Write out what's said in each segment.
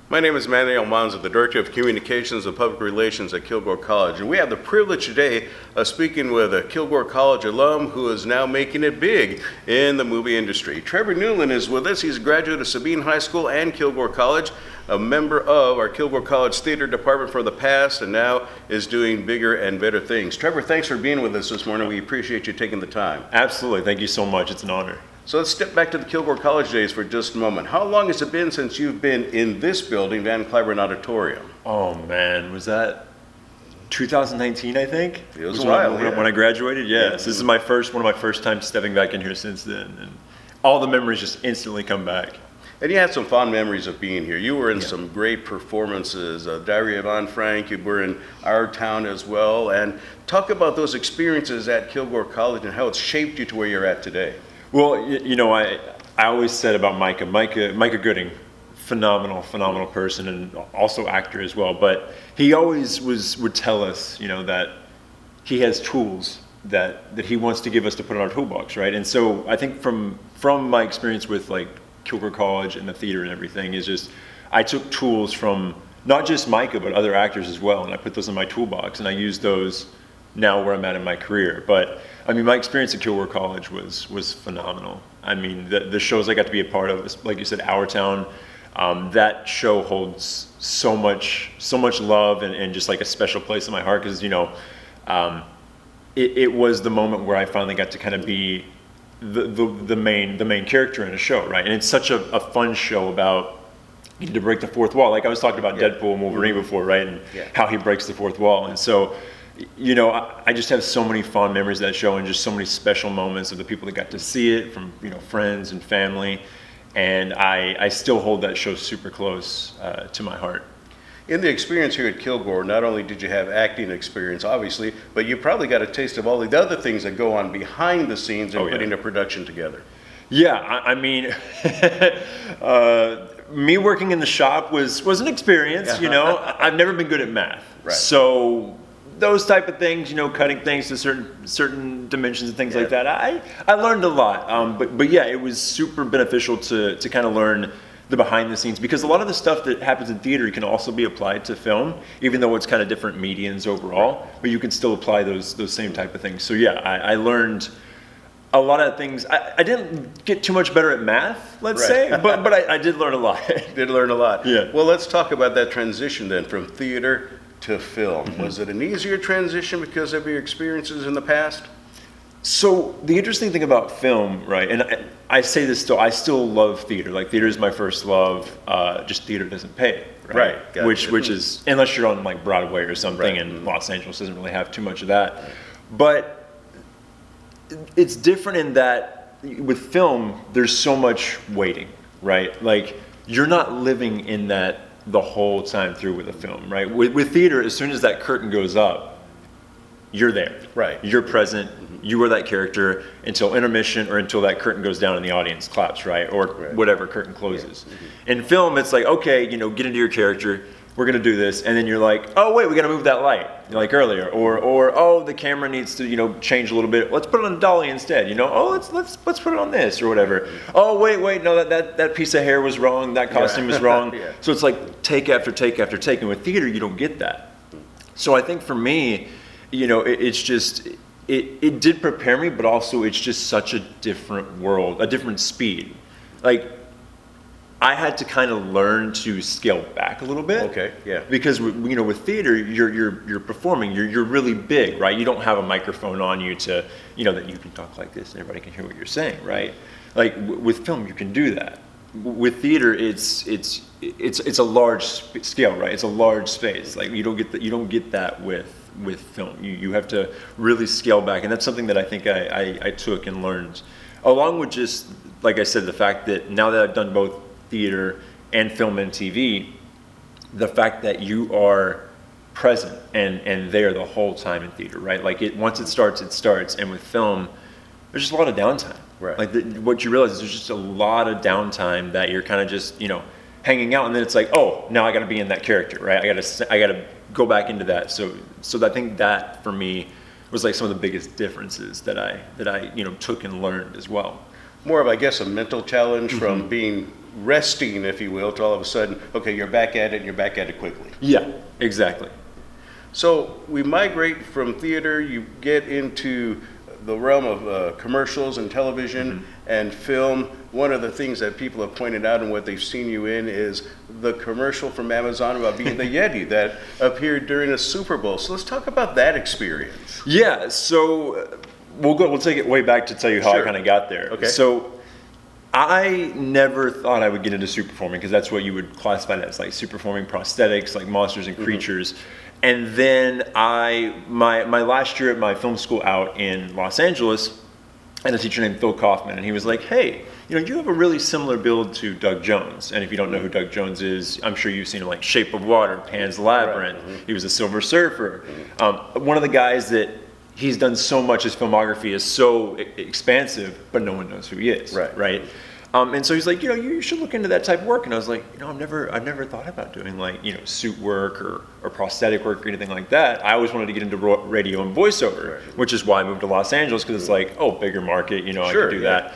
My name is Manny, Almanza, the Director of Communications and Public Relations at Kilgore College. And we have the privilege today of speaking with a Kilgore College alum who is now making it big in the movie industry. Trevor Newlin is with us. He's a graduate of Sabine High School and Kilgore College, a member of our Kilgore College Theater Department for the past, and now is doing bigger and better things. Trevor, thanks for being with us this morning. We appreciate you taking the time. Absolutely. Thank you so much. It's an honor. So let's step back to the Kilgore College days for just a moment. How long has it been since you've been in this building, Van Cliburn Auditorium? Oh man, was that 2019, I think? It was a while, when I graduated. Yes, this is one of my first times stepping back in here since then, and all the memories just instantly come back. And you had some fond memories of being here. You were in some great performances, Diary of Anne Frank, you were in Our Town as well, and talk about those experiences at Kilgore College and how it's shaped you to where you're at today. Well, you know, I always said about Micah Gooding, phenomenal person and also actor as well. But he always would tell us, you know, that he has tools that he wants to give us to put in our toolbox, right? And so I think from my experience with like Kilgore College and the theater and everything is just I took tools from not just Micah but other actors as well, and I put those in my toolbox and I use those now where I'm at in my career. But I mean, my experience at Kilgore College was phenomenal. I mean, the shows I got to be a part of, like you said, Our Town, that show holds so much love and just like a special place in my heart because, you know, it was the moment where I finally got to kind of be the main character in a show, right? And it's such a fun show about needing to break the fourth wall. Like I was talking about Deadpool and Wolverine before, right? And how he breaks the fourth wall. And so, you know, I just have so many fond memories of that show and just so many special moments of the people that got to see it from, you know, friends and family. And I still hold that show super close to my heart. In the experience here at Kilgore, not only did you have acting experience, obviously, but you probably got a taste of all the other things that go on behind the scenes and putting a production together. Yeah, I mean, me working in the shop was an experience, you know. I've never been good at math. Right. So those type of things, you know, cutting things to certain dimensions and things like that, I learned a lot. But yeah, it was super beneficial to kind of learn the behind the scenes because a lot of the stuff that happens in theater can also be applied to film, even though it's kind of different mediums overall, but you can still apply those same type of things. So yeah, I learned a lot of things. I didn't get too much better at math, let's say, but I did learn a lot. Did learn a lot. Yeah. Well, let's talk about that transition then from theater to film. Mm-hmm. Was it an easier transition because of your experiences in the past? So the interesting thing about film, right, and I say this still, I still love theater. Like theater is my first love. Just theater doesn't pay, right? Which is, unless you're on like Broadway or something, and Los Angeles doesn't really have too much of that. But it's different in that with film, there's so much waiting, right? Like you're not living in that the whole time through with a film, right? With theater, as soon as that curtain goes up, you're there. Right. You're present. You are that character until intermission or until that curtain goes down and the audience claps, right? Or whatever curtain closes. Yeah. In film, it's like, okay, you know, get into your character. We're gonna do this, and then you're like, oh wait, we gotta move that light, like earlier, or oh, the camera needs to, you know, change a little bit. Let's put it on dolly instead. You know, oh let's put it on this or whatever. Oh wait, no, that piece of hair was wrong. That costume is wrong. So it's like take after take after take. And with theater, you don't get that. So I think for me, you know, it's just it did prepare me, but also it's just such a different world, a different speed. Like I had to kind of learn to scale back a little bit. Okay, yeah. Because you know, with theater, you're performing, you're really big, right? You don't have a microphone on you to, you know, that you can talk like this and everybody can hear what you're saying, right? Like with film, you can do that. With theater, it's a large scale, right? It's a large space. Like you don't get that with film. You have to really scale back, and that's something that I think I took and learned, along with just like I said, the fact that now that I've done both theater and film and TV, the fact that you are present and there the whole time in theater, right? Like once it starts, and with film, there's just a lot of downtime. Right. Like what you realize is there's just a lot of downtime that you're kind of just, you know, hanging out, and then it's like, oh, now I got to be in that character, right? I got to go back into that. So I think that for me was like some of the biggest differences that I you know took and learned as well. More of, I guess, a mental challenge from being resting, if you will, to all of a sudden, okay, you're back at it and you're back at it quickly. Yeah, exactly. So we migrate from theater, you get into the realm of commercials and television and film. One of the things that people have pointed out and what they've seen you in is the commercial from Amazon about being the Yeti that appeared during a Super Bowl. So let's talk about that experience. Yeah, so we'll take it way back to tell you how I kind of got there. Okay. So I never thought I would get into suit performing, because that's what you would classify as, like suit performing prosthetics, like monsters and creatures. And then my last year at my film school out in Los Angeles, I had a teacher named Phil Kaufman, and he was like, hey, you have a really similar build to Doug Jones. And if you don't know who Doug Jones is, I'm sure you've seen him, like Shape of Water, Pan's Labyrinth. Right. He was a Silver Surfer. One of the guys that he's done so much, his filmography is so expansive, but no one knows who he is. Right. And so he's like, you should look into that type of work. And I was like, I've never thought about doing like, suit work or prosthetic work or anything like that. I always wanted to get into radio and voiceover, which is why I moved to Los Angeles, because it's like, bigger market, I could do that.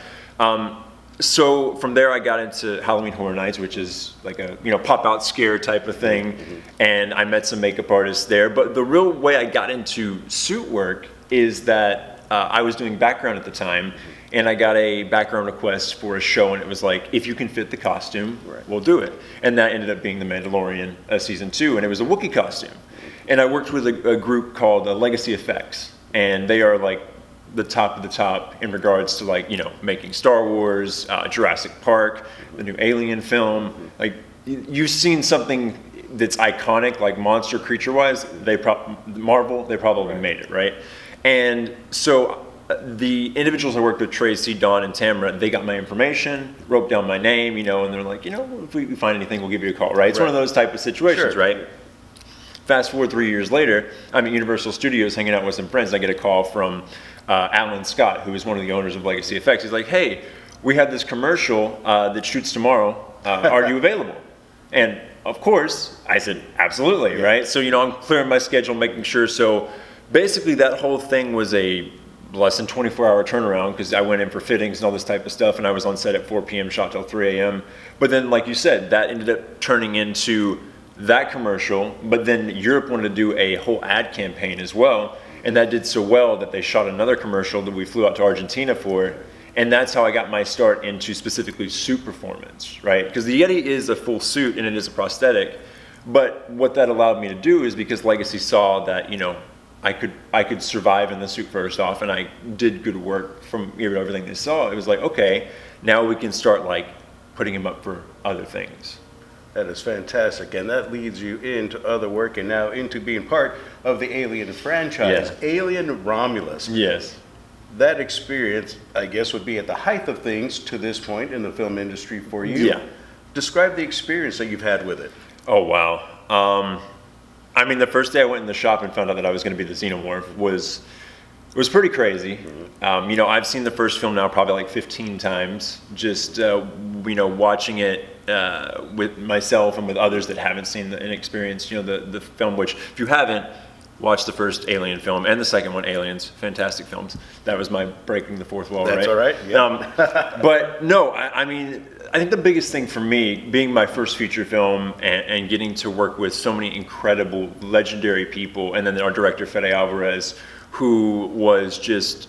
So from there I got into Halloween Horror Nights, which is like a, pop out scare type of thing. And I met some makeup artists there. But the real way I got into suit work is that I was doing background at the time. And I got a background request for a show, and it was like, if you can fit the costume, we'll do it. And that ended up being The Mandalorian season 2, and it was a Wookiee costume. And I worked with a group called Legacy Effects, and they are like the top of the top in regards to like, making Star Wars, Jurassic Park, the new Alien film. Like, you've seen something that's iconic, like monster creature-wise, Marvel, they probably made it, right? And so the individuals I worked with, Tracy, Dawn, and Tamara, they got my information, wrote down my name, and they're like, if we find anything, we'll give you a call, right? It's one of those type of situations, right? Fast forward 3 years later, I'm at Universal Studios hanging out with some friends, and I get a call from Alan Scott, who is one of the owners of Legacy Effects. He's like, hey, we have this commercial that shoots tomorrow. Are you available? And of course, I said, absolutely, right? So, I'm clearing my schedule, making sure. So basically that whole thing was a less than 24-hour turnaround, because I went in for fittings and all this type of stuff, and I was on set at 4 p.m., shot till 3 a.m. But then, like you said, that ended up turning into that commercial, but then Europe wanted to do a whole ad campaign as well, and that did so well that they shot another commercial that we flew out to Argentina for, and that's how I got my start into specifically suit performance, right? Because the Yeti is a full suit and it is a prosthetic, but what that allowed me to do is, because Legacy saw that, I could survive in the suit first off, and I did good work from everything they saw. It was like, okay, now we can start like putting him up for other things. That is fantastic, and that leads you into other work and now into being part of the Alien franchise, Alien Romulus. Yes. That experience, I guess, would be at the height of things to this point in the film industry for you. Yeah. Describe the experience that you've had with it. Oh, wow. The first day I went in the shop and found out that I was going to be the Xenomorph was pretty crazy. I've seen the first film now probably like 15 times, just, watching it with myself and with others that haven't seen and experienced, the film, which if you haven't, watch the first Alien film and the second one, Aliens, fantastic films. That was my breaking the fourth wall, That's right? all right, yeah. But no, I think the biggest thing for me, being my first feature film and getting to work with so many incredible, legendary people, and then our director, Fede Alvarez, who was just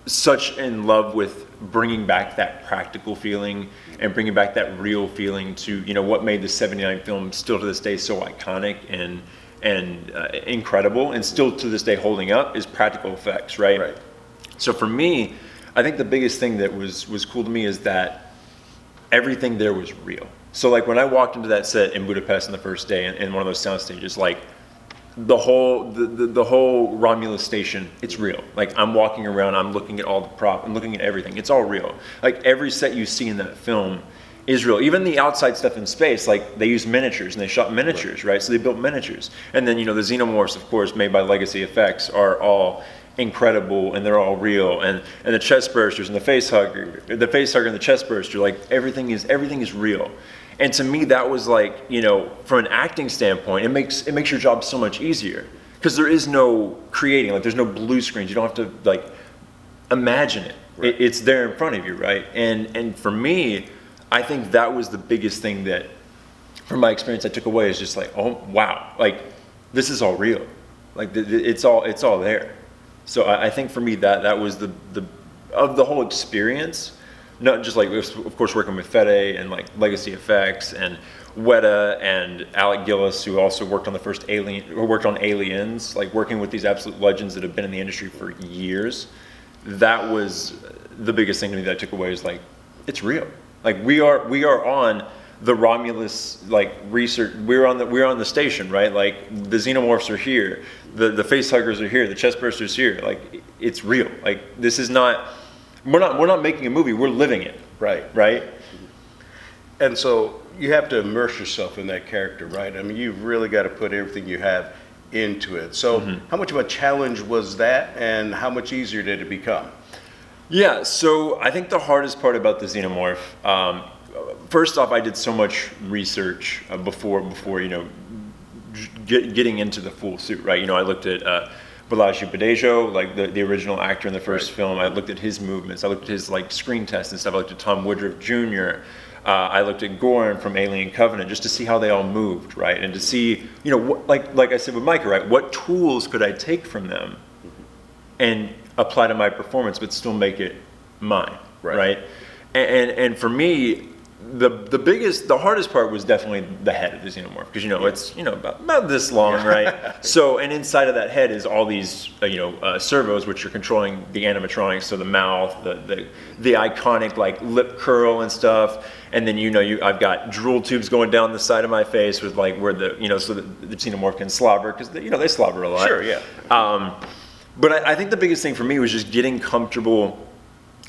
such in love with bringing back that practical feeling and bringing back that real feeling to, what made the '79 film still to this day so iconic and incredible, and still to this day holding up, is practical effects, right? So for me, I think the biggest thing that was cool to me is that everything there was real. So like when I walked into that set in Budapest on the first day in one of those sound stages, like the whole Romulus station, it's real. Like I'm walking around, I'm looking at all the prop, I'm looking at everything. It's all real. Like every set you see in that film is real. Even the outside stuff in space, like they use miniatures and they shot miniatures, right? So they built miniatures. And then, the Xenomorphs, of course, made by Legacy Effects are all incredible, and they're all real. And the chest bursters and the face hugger and the chest burster, like everything is real. And to me, that was like, from an acting standpoint, it makes your job so much easier, because there is no creating, like there's no blue screens. You don't have to like imagine it. It's there in front of you, right? And for me, I think that was the biggest thing that, from my experience, I took away, is just like, oh wow, like this is all real, like it's all there. So I think for me that was the of the whole experience, not just like, of course, working with Fede and like Legacy Effects and Weta and Alec Gillis, who also worked on the first Alien, or worked on Aliens, like working with these absolute legends that have been in the industry for years. That was the biggest thing to me that I took away, is like, it's real. Like we are on the Romulus like research. We're on the station, right? Like the Xenomorphs are here, the facehuggers are here, the chestbursters here. Like it's real. Like this is not. We're not making a movie. We're living it. Right. Right. And so you have to immerse yourself in that character, right? I mean, you've really got to put everything you have into it. So how much of a challenge was that, and how much easier did it become? Yeah, so I think the hardest part about the Xenomorph, first off, I did so much research before getting into the full suit, right? You know, I looked at Balaji Badejo, like the original actor in the first film. I looked at his movements. I looked at his like screen tests and stuff. I looked at Tom Woodruff Jr. I looked at Goran from Alien Covenant, just to see how they all moved, right? And to see, you know, like I said with Micah, right? What tools could I take from them and apply to my performance, but still make it mine, right? And for me, the hardest part was definitely the head of the Xenomorph, because it's about this long, right? So, and inside of that head is all these servos, which are controlling the animatronics, so the mouth, the iconic like lip curl and stuff, and then I've got drool tubes going down the side of my face with like where so the Xenomorph can slobber, because they slobber a lot. Sure, yeah. But I think the biggest thing for me was just getting comfortable.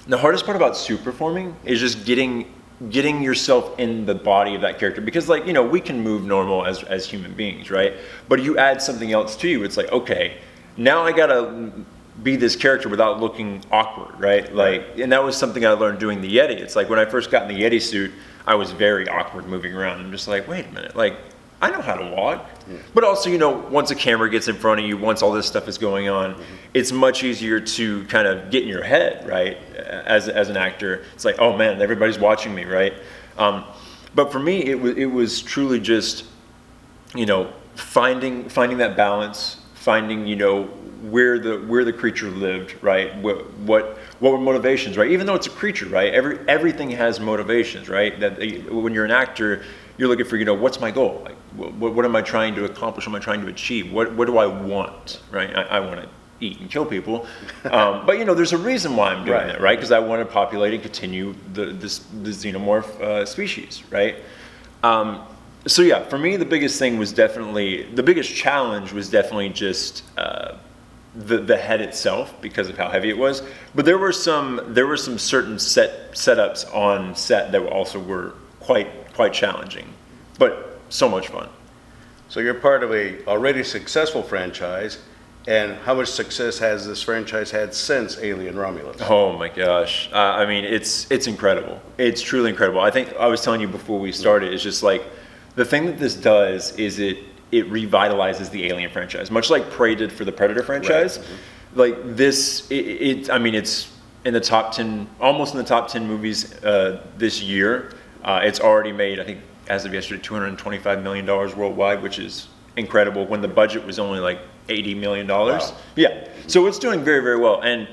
The hardest part about suit performing is just getting yourself in the body of that character, because we can move normal as human beings, right? But you add something else to you, it's like, okay, now I gotta be this character without looking awkward, right? Like, and that was something I learned doing the Yeti. It's like when I first got in the Yeti suit, I was very awkward moving around. I'm just like, wait a minute, like I know how to walk. But also, once a camera gets in front of you, once all this stuff is going on, it's much easier to kind of get in your head, right? As an actor, it's like, oh man, everybody's watching me, right? But for me, it was truly just, finding that balance, finding, where the creature lived, right? What were motivations, right? Even though it's a creature, right? Everything has motivations, right? That when you're an actor, you're looking for, what's my goal? Like, what am I trying to accomplish? What am I trying to achieve? What do I want, right? I want to eat and kill people. But, there's a reason why I'm doing that, right? Because I want to populate and continue the Xenomorph species, right? So yeah, for me, the biggest challenge was definitely just the head itself, because of how heavy it was. But there were some certain setups on set that also were quite challenging, but so much fun. So you're part of a already successful franchise, and how much success has this franchise had since Alien Romulus? Oh my gosh, I mean, it's incredible. It's truly incredible. I think I was telling you before we started, it's just like, the thing that this does is it revitalizes the Alien franchise, much like Prey did for the Predator franchise. Right. Like this, I mean, it's in the top 10, almost in the top 10 movies this year. It's already made, I think, as of yesterday, $225 million worldwide, which is incredible when the budget was only like $80 million. Wow. Yeah, so it's doing very, very well. And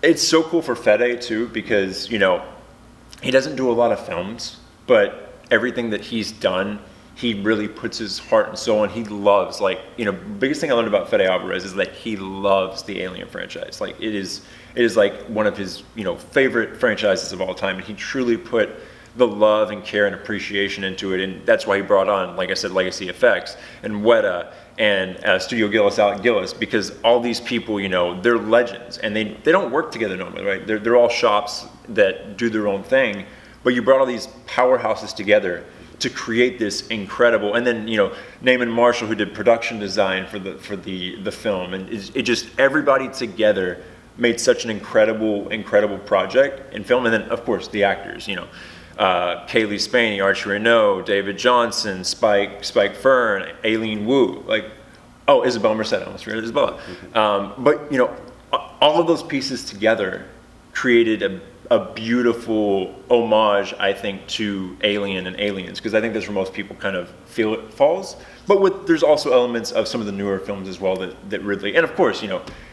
it's so cool for Fede too, because, he doesn't do a lot of films, but everything that he's done, he really puts his heart and soul in. He loves, biggest thing I learned about Fede Alvarez is that he loves the Alien franchise. Like, it is like one of his, favorite franchises of all time. And he truly put the love and care and appreciation into it, and that's why he brought on, like I said, Legacy Effects and Weta and Studio Gillis, Alec Gillis, because all these people, they're legends, and they don't work together normally, right? They're all shops that do their own thing, but you brought all these powerhouses together to create this incredible, and then Naaman Marshall, who did production design for the film, and it just, everybody together made such an incredible project in film, and then of course the actors, Kaylee Spaney, Archie Renault, David Johnson, Spike Fern, Aileen Wu, Isabella Merced, I almost forgot Isabella. But all of those pieces together created a beautiful homage, I think, to Alien and Aliens, because I think that's where most people kind of feel it falls. But there's also elements of some of the newer films as well that Ridley, and of course,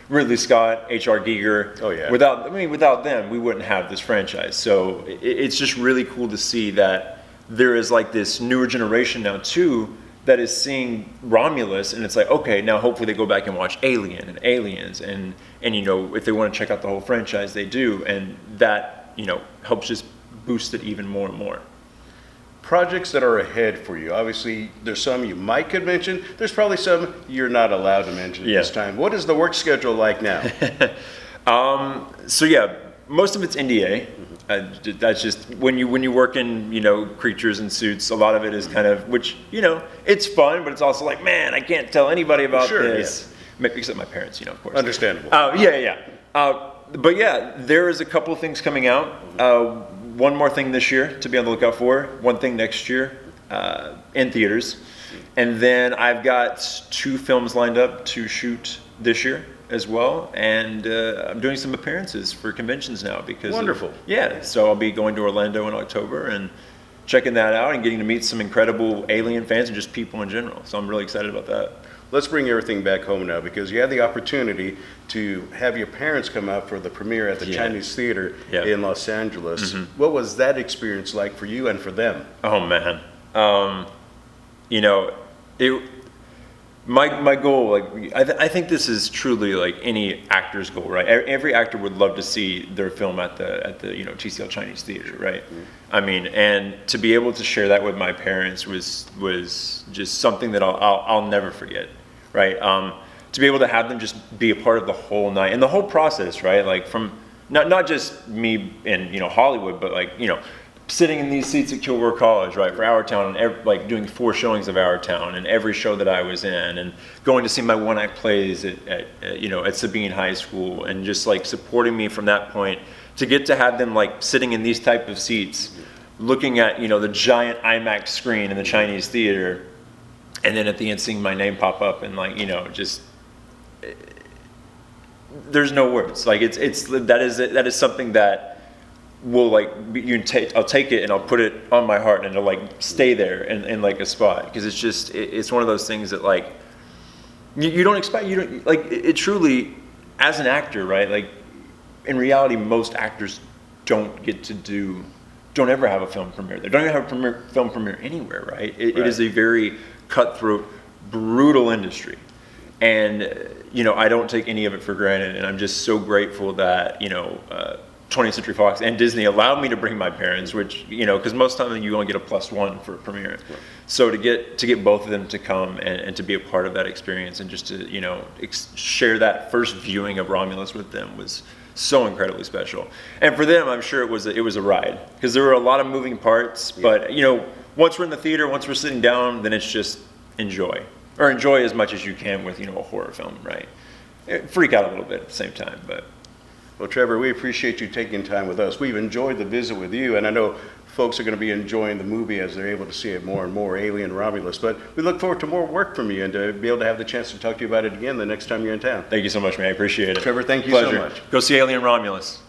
Ridley Scott, H.R. Giger. Oh, yeah. Without them, we wouldn't have this franchise. So it's just really cool to see that there is like this newer generation now too that is seeing Romulus, and it's like, okay, now hopefully they go back and watch Alien and Aliens, and if they want to check out the whole franchise, they do, and that helps just boost it even more and more. Projects that are ahead for you. Obviously, there's some you might could mention. There's probably some you're not allowed to mention at this time. What is the work schedule like now? So yeah, most of it's NDA. That's just when you work in creatures and suits. A lot of it is kind of, which it's fun, but it's also like, man, I can't tell anybody about this, except my parents, of course. Understandable. But yeah, there is a couple of things coming out. One more thing this year to be on the lookout for. One thing next year in theaters, and then I've got 2 films lined up to shoot this year as well, and I'm doing some appearances for conventions now because wonderful. So I'll be going to Orlando in October and checking that out and getting to meet some incredible Alien fans and just people in general. So I'm really excited about that. Let's bring everything back home now, because you had the opportunity to have your parents come out for the premiere at the Chinese Theater in Los Angeles. Mm-hmm. What was that experience like for you and for them? Oh man, my goal, I think this is truly like any actor's goal, right? Every actor would love to see their film at the TCL Chinese Theater, right? Mm-hmm. I mean, and to be able to share that with my parents was just something that I'll never forget, right? To be able to have them just be a part of the whole night and the whole process, right? Like from not just me in Hollywood, but sitting in these seats at Kilgore College, right, for Our Town, and doing 4 showings of Our Town, and every show that I was in, and going to see my one-act plays at Sabine High School, and just supporting me from that point, to get to have them sitting in these type of seats, looking at the giant IMAX screen in the Chinese theater, and then at the end seeing my name pop up, and there's no words. That is something that will I'll take it and I'll put it on my heart, and it'll stay there in a spot, because it's one of those things that you don't expect, it truly, as an actor, right, in reality most actors don't ever have a film premiere. They don't even have a film premiere anywhere, right? It is a very cutthroat, brutal industry, and I don't take any of it for granted, and I'm just so grateful that 20th Century Fox and Disney allowed me to bring my parents, which because most of the time you only get a +1 for a premiere. Right. So to get both of them to come and to be a part of that experience, and just to share that first viewing of Romulus with them was so incredibly special. And for them, I'm sure it was a ride, because there were a lot of moving parts. But once we're in the theater, once we're sitting down, then it's just enjoy as much as you can with a horror film, right? Freak out a little bit at the same time, but. Well, Trevor, we appreciate you taking time with us. We've enjoyed the visit with you, and I know folks are going to be enjoying the movie as they're able to see it more and more, Alien Romulus. But we look forward to more work from you, and to be able to have the chance to talk to you about it again the next time you're in town. Thank you so much, man. I appreciate it. Trevor, thank you Pleasure. so much. Go see Alien Romulus.